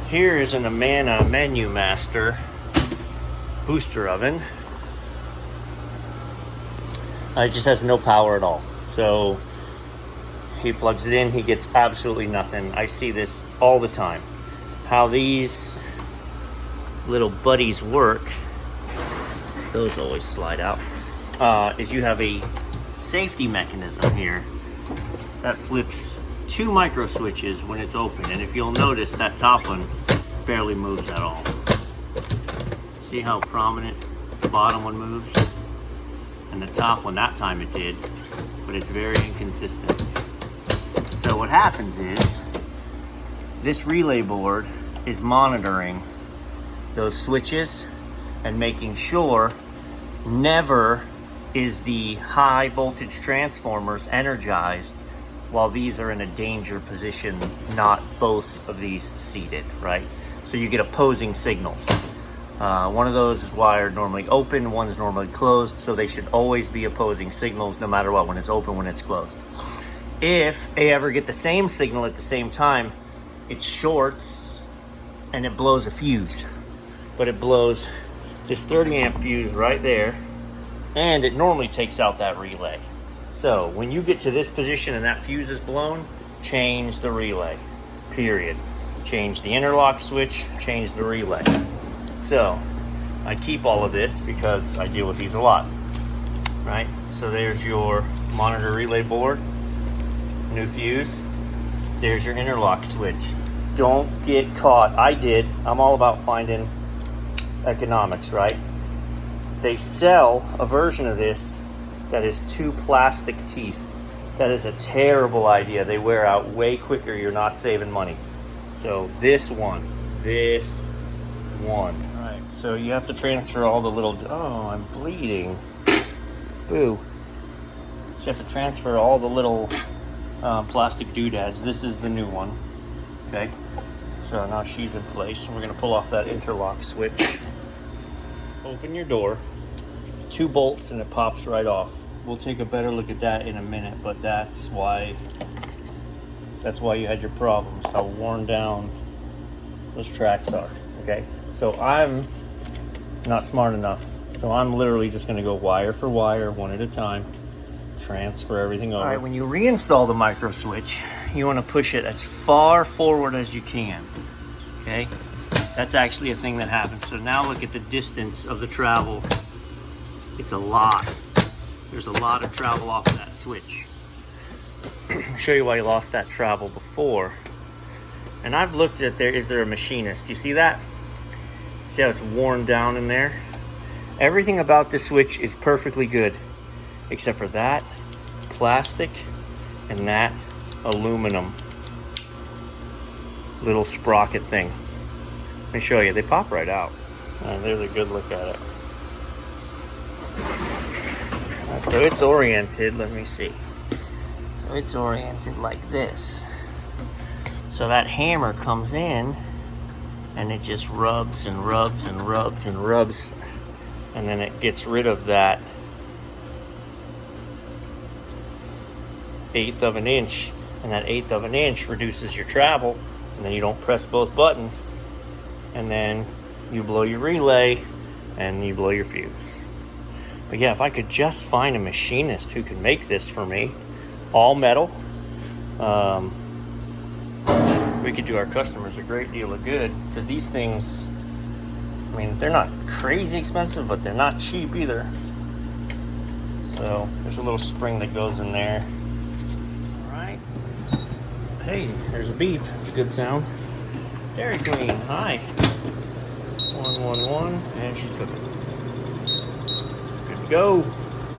Here is an Amana menumaster booster oven. It just has no power at all. So he plugs it in, he gets absolutely nothing. I see this all the time. How these little buddies work, those always slide out, is you have a safety mechanism here that flips 2 micro switches when it's open. And if you'll notice, that top one barely moves at all. See how prominent the bottom one moves? And the top one, that time it did, but it's very inconsistent. So what happens is, this relay board is monitoring those switches and making sure never is the high voltage transformers energized while these are in a danger position, not both of these seated, right? So you get opposing signals. One of those is wired normally open, one's normally closed, so they should always be opposing signals no matter what, when it's open, when it's closed. If they ever get the same signal at the same time, it shorts and it blows a fuse. But it blows this 30 amp fuse right there, and it normally takes out that relay. So when you get to this position and that fuse is blown, change the relay, period. Change the interlock switch, change the relay. So I keep all of this because I deal with these a lot, right? So there's your monitor relay board, new fuse. There's your interlock switch. Don't get caught. I did. I'm all about finding economics, right? They sell a version of this that is 2 plastic teeth. That is a terrible idea. They wear out way quicker. You're not saving money. So this one. All right, so you have to transfer all the little, oh, I'm bleeding. Boo. So you have to transfer all the little plastic doodads. This is the new one, okay? So now she's in place, and we're gonna pull off that interlock switch. Open your door, 2 bolts, and it pops right off. We'll take a better look at that in a minute, but that's why you had your problems, how worn down those tracks are, okay? So I'm not smart enough, so I'm literally just gonna go wire for wire, one at a time, transfer everything over. All right, when you reinstall the micro switch, you wanna push it as far forward as you can, okay? That's actually a thing that happens. So now look at the distance of the travel. It's a lot. There's a lot of travel off of that switch. I'll show you why you lost that travel before. And I've looked at is there a machinist? Do you see that? See how it's worn down in there? Everything about this switch is perfectly good, except for that plastic and that aluminum little sprocket thing. Let me show you. They pop right out. There's a good look at it. So it's oriented, let me see. So it's oriented like this. So that hammer comes in and it just rubs and rubs and rubs and rubs, and then it gets rid of that 1/8 of an inch, and that 1/8 of an inch reduces your travel, and then you don't press both buttons, and then you blow your relay and you blow your fuse. But yeah, if I could just find a machinist who could make this for me, all metal, we could do our customers a great deal of good, because these things, I mean, they're not crazy expensive, but they're not cheap either. So there's a little spring that goes in there. All right. Hey, there's a beep. It's a good sound. Dairy Queen, hi. 111, and she's cooking. Good to go.